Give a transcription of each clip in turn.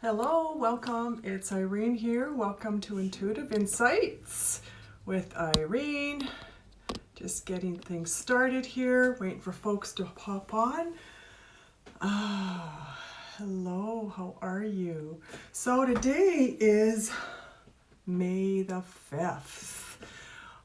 Hello, welcome. It's Irene here. Welcome to Intuitive Insights with Irene. Just getting things started here, waiting for folks to pop on. Hello, how are you? So today is May the 5th.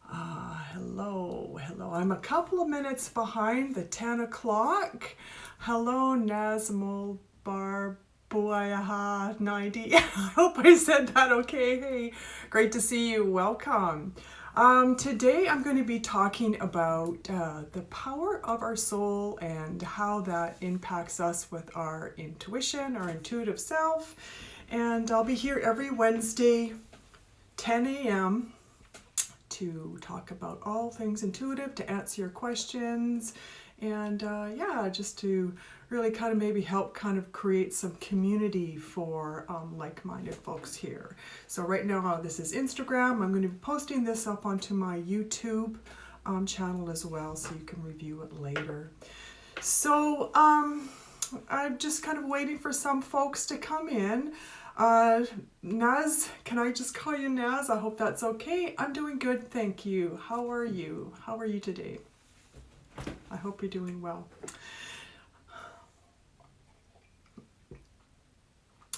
Hello. I'm a couple of minutes behind the 10 o'clock. Hello, Nazmul Barb. Boyaha 90. I hope I said that okay. Hey, great to see you. Welcome. Today I'm going to be talking about the power of our soul and how that impacts us with our intuition, our intuitive self. And I'll be here every Wednesday, 10 a.m. to talk about all things intuitive, to answer your questions, and just to really kind of maybe help kind of create some community for like-minded folks here. So right now this is Instagram. I'm going to be posting this up onto my YouTube channel as well, so you can review it later. So I'm just kind of waiting for some folks to come in. Naz, can I just call you Naz? I hope that's okay. I'm doing good, thank you. How are you? How are you today? I hope you're doing well.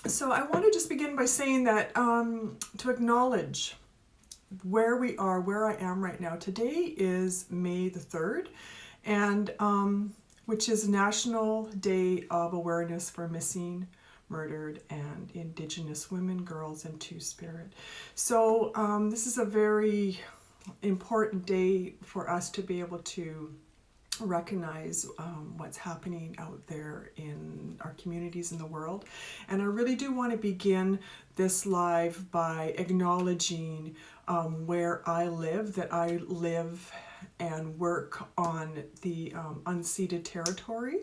So I want to just begin by saying that to acknowledge where we are, where I am right now. Today is May the 3rd, and which is National Day of Awareness for Missing, Murdered, and Indigenous Women, Girls, and Two-Spirit. So this is a very important day for us to be able to recognize what's happening out there in our communities in the world. And I really do want to begin this live by acknowledging where I live, that I live and work on the unceded territory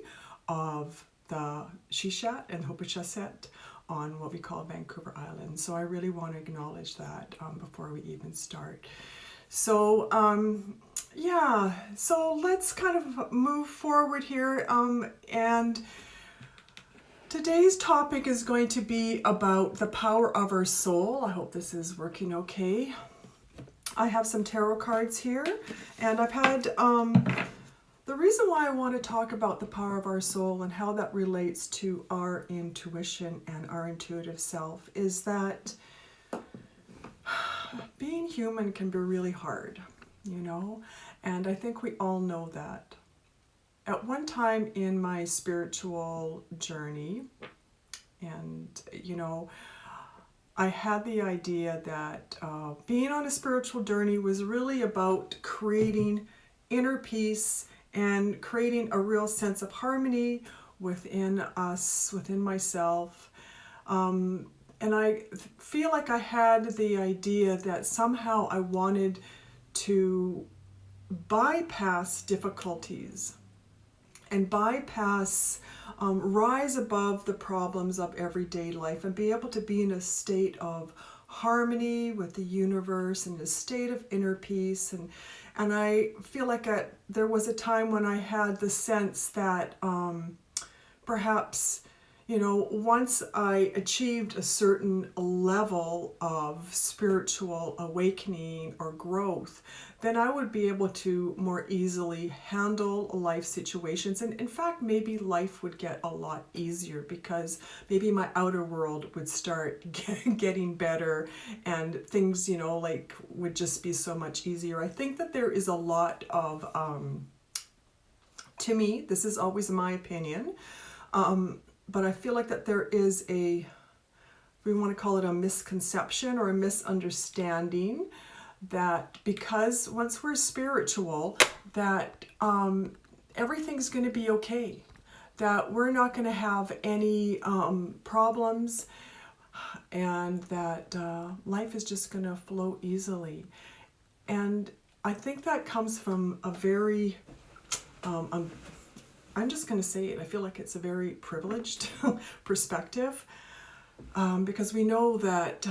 of the Shishat and Hopichisset on what we call Vancouver Island. So I really want to acknowledge that before we even start. So so let's kind of move forward here, and today's topic is going to be about the power of our soul. I hope this is working okay. I have some tarot cards here, and I've had the reason why I want to talk about the power of our soul and how that relates to our intuition and our intuitive self is that being human can be really hard, you know, and I think we all know that. At one time in my spiritual journey, and you know, I had the idea that being on a spiritual journey was really about creating inner peace and creating a real sense of harmony within us, within myself. And I feel like I had the idea that somehow I wanted to bypass difficulties and bypass, rise above the problems of everyday life and be able to be in a state of harmony with the universe and a state of inner peace. And I feel like there was a time when I had the sense that perhaps, you know, once I achieved a certain level of spiritual awakening or growth, then I would be able to more easily handle life situations. And in fact, maybe life would get a lot easier because maybe my outer world would start getting better and things, you know, like would just be so much easier. I think that there is a lot of, to me, this is always my opinion, but I feel like that there is we want to call it a misconception or a misunderstanding that because once we're spiritual, that everything's going to be okay, that we're not going to have any problems, and that life is just going to flow easily. And I think that comes from a very I'm just going to say it. I feel like it's a very privileged perspective, because we know that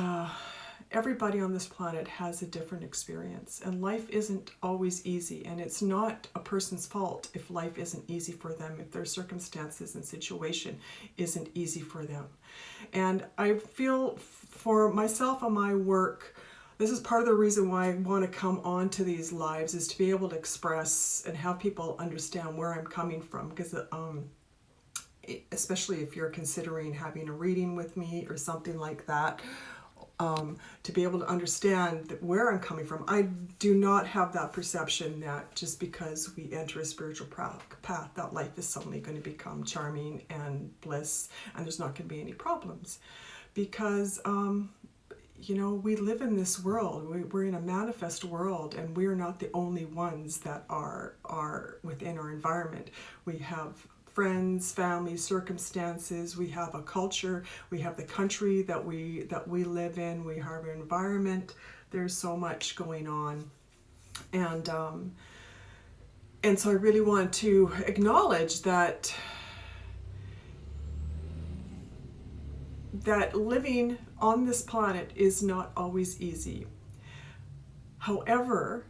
everybody on this planet has a different experience, and life isn't always easy, and it's not a person's fault if life isn't easy for them, if their circumstances and situation isn't easy for them. And I feel for myself and my work, this is part of the reason why I want to come on to these lives, is to be able to express and have people understand where I'm coming from, because especially if you're considering having a reading with me or something like that, to be able to understand where I'm coming from. I do not have that perception that just because we enter a spiritual path, that life is suddenly going to become charming and bliss and there's not going to be any problems. Because, you know, we live in this world. We're in a manifest world, and we're not the only ones that are within our environment. We have friends, family, circumstances, we have a culture, we have the country that we live in, we have an environment. There's so much going on. And so I really want to acknowledge that living on this planet is not always easy. However,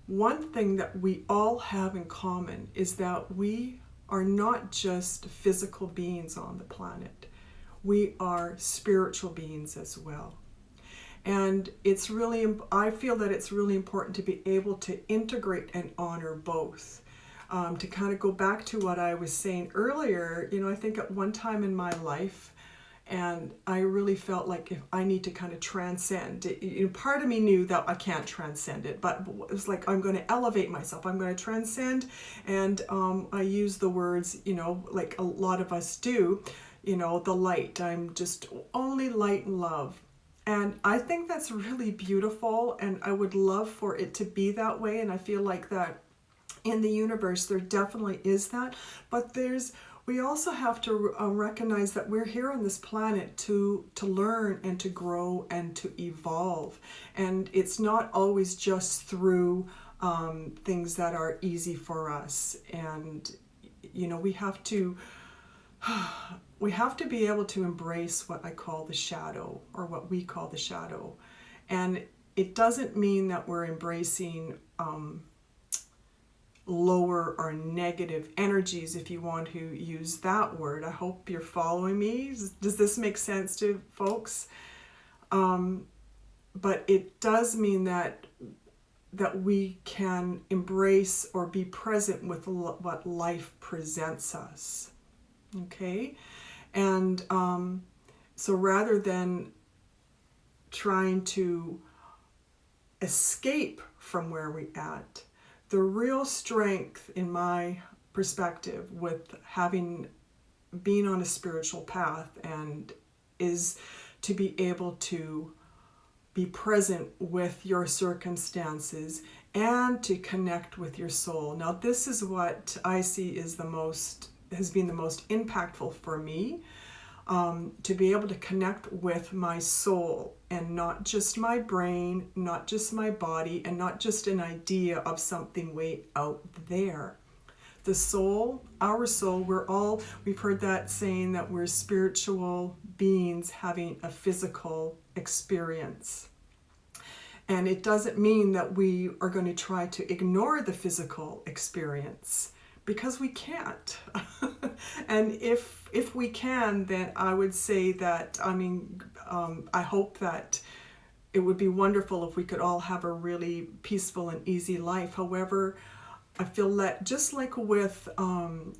one thing that we all have in common is that we are not just physical beings on the planet. We are spiritual beings as well. And it's really, I feel that it's really important to be able to integrate and honor both. To kind of go back to what I was saying earlier, you know, I think at one time in my life, and I really felt like if I need to kind of transcend it, you know, part of me knew that I can't transcend it, but it was like, I'm going to elevate myself, I'm going to transcend. And I use the words, you know, like a lot of us do, you know, the light. I'm just only light and love. And I think that's really beautiful, and I would love for it to be that way. And I feel like that in the universe there definitely is that, but we also have to recognize that we're here on this planet to learn and to grow and to evolve. And it's not always just through things that are easy for us. And, you know, we have to be able to embrace what I call the shadow, or what we call the shadow. And it doesn't mean that we're embracing lower or negative energies, if you want to use that word. I hope you're following me. Does this make sense to folks? But it does mean that we can embrace or be present with what life presents us. Okay? And so rather than trying to escape from where we're at, the real strength, in my perspective, with being on a spiritual path, and is to be able to be present with your circumstances and to connect with your soul. Now, this is what I see has been the most impactful for me. To be able to connect with my soul, and not just my brain, not just my body, and not just an idea of something way out there. The soul, our soul, we've heard that saying that we're spiritual beings having a physical experience. And it doesn't mean that we are going to try to ignore the physical experience, because we can't. And if we can, then I would say that, I hope that it would be wonderful if we could all have a really peaceful and easy life. However, I feel that just like with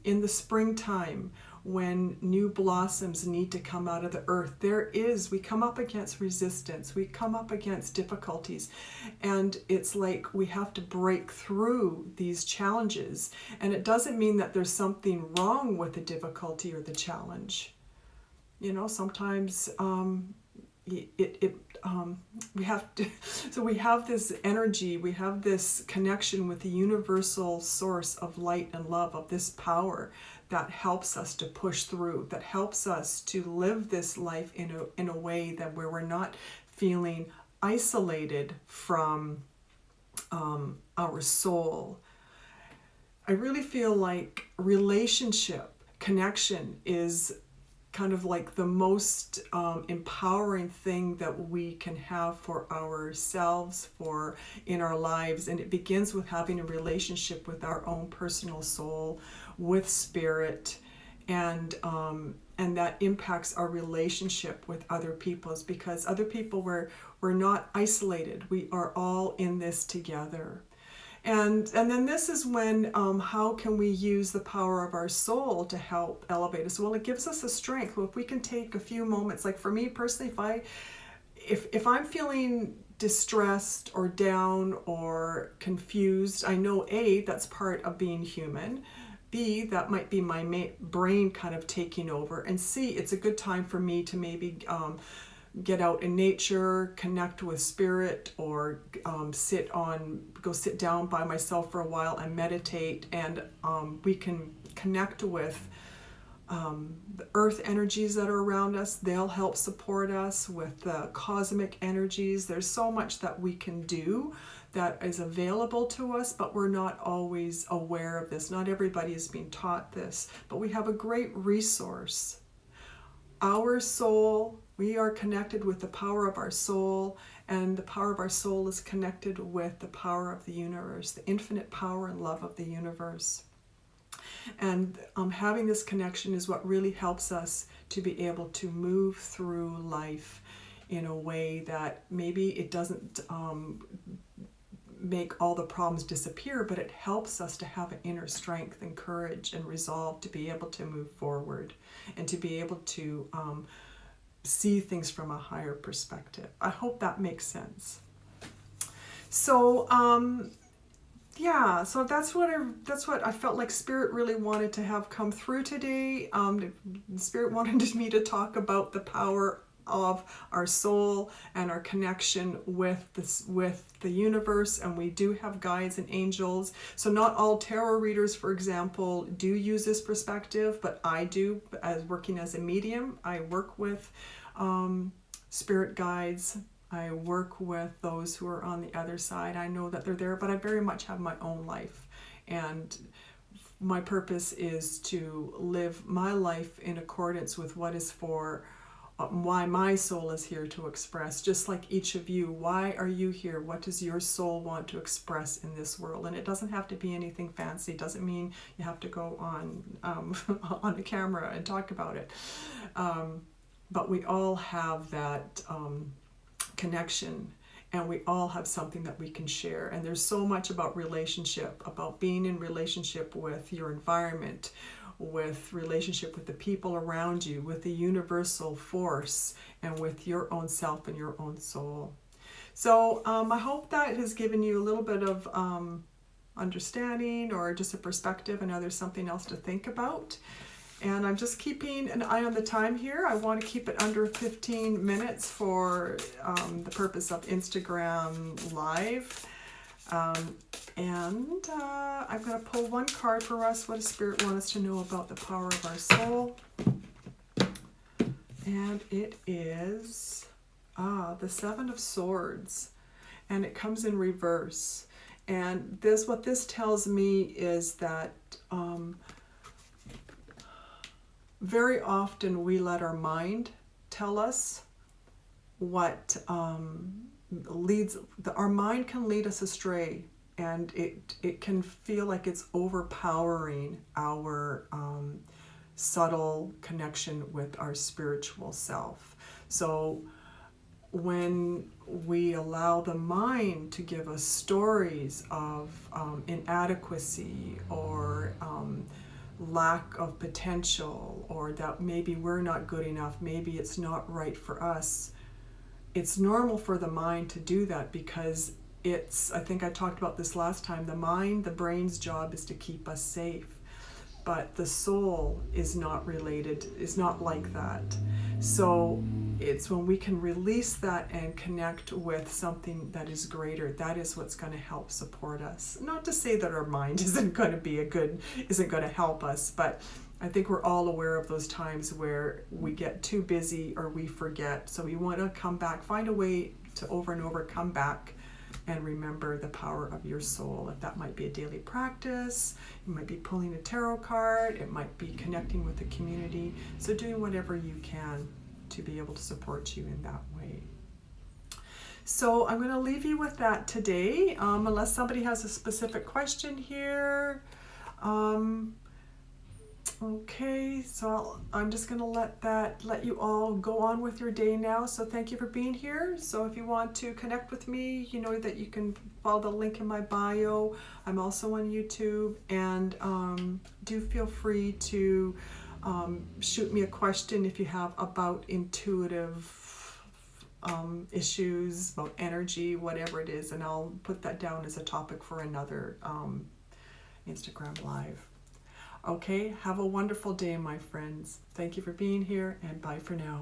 in the springtime, when new blossoms need to come out of the earth, we come up against resistance, we come up against difficulties, and it's like we have to break through these challenges. And it doesn't mean that there's something wrong with the difficulty or the challenge. You know, sometimes we have to, so we have this energy, we have this connection with the universal source of light and love, of this power that helps us to push through, that helps us to live this life in a way that where we're not feeling isolated from our soul. I really feel like relationship, connection is kind of like the most empowering thing that we can have for ourselves, for in our lives. And it begins with having a relationship with our own personal soul, with spirit, and that impacts our relationship with other people's, because other people, we're not isolated. We are all in this together. And then this is when, how can we use the power of our soul to help elevate us? Well, it gives us a strength. Well, if we can take a few moments, like for me personally, if I'm feeling distressed or down or confused, I know A, that's part of being human. B, that might be my brain kind of taking over. And C, it's a good time for me to maybe get out in nature, connect with spirit, or go sit down by myself for a while and meditate. And we can connect with the earth energies that are around us. They'll help support us with the cosmic energies. There's so much that we can do that is available to us, but we're not always aware of this. Not everybody is being taught this, but we have a great resource. Our soul, we are connected with the power of our soul, and the power of our soul is connected with the power of the universe, the infinite power and love of the universe. And having this connection is what really helps us to be able to move through life in a way that maybe it doesn't make all the problems disappear, but it helps us to have an inner strength and courage and resolve to be able to move forward and to be able to see things from a higher perspective. I hope that makes sense. So yeah, so that's what I felt like Spirit really wanted to have come through today. Spirit wanted me to talk about the power of our soul and our connection with the universe, and we do have guides and angels. So not all tarot readers, for example, do use this perspective, but I do, as working as a medium. I work with spirit guides. I work with those who are on the other side. I know that they're there, but I very much have my own life, and my purpose is to live my life in accordance with what is for why my soul is here to express, just like each of you. Why are you here? What does your soul want to express in this world? And it doesn't have to be anything fancy. It doesn't mean you have to go on on a camera and talk about it. But we all have that connection, and we all have something that we can share. And there's so much about relationship, about being in relationship with your environment, with relationship with the people around you, with the universal force, and with your own self and your own soul. So I hope that has given you a little bit of understanding, or just a perspective, and there's something else to think about. And I'm just keeping an eye on the time here. I want to keep it under 15 minutes for the purpose of Instagram Live. And I'm going to pull one card for us. What does Spirit want us to know about the power of our soul? And it is the Seven of Swords. And it comes in reverse. And what this tells me is that very often we let our mind tell us what our mind can lead us astray, and it can feel like it's overpowering our subtle connection with our spiritual self. So when we allow the mind to give us stories of inadequacy, or lack of potential, or that maybe we're not good enough, maybe it's not right for us, it's normal for the mind to do that, because I think I talked about this last time, the brain's job is to keep us safe. But the soul is not like that. So it's when we can release that and connect with something that is greater, that is what's going to help support us. Not to say that our mind isn't going to help us, but I think we're all aware of those times where we get too busy or we forget. So we want to come back, find a way to over and over come back and remember the power of your soul. If that might be a daily practice, you might be pulling a tarot card, it might be connecting with the community. So doing whatever you can to be able to support you in that way. So I'm going to leave you with that today, unless somebody has a specific question here. Okay, so I'm just going to let you all go on with your day now. So thank you for being here. So if you want to connect with me, you know that you can follow the link in my bio. I'm also on YouTube, and do feel free to shoot me a question if you have about intuitive issues, about energy, whatever it is, and I'll put that down as a topic for another Instagram Live. Okay, have a wonderful day, my friends. Thank you for being here, and bye for now.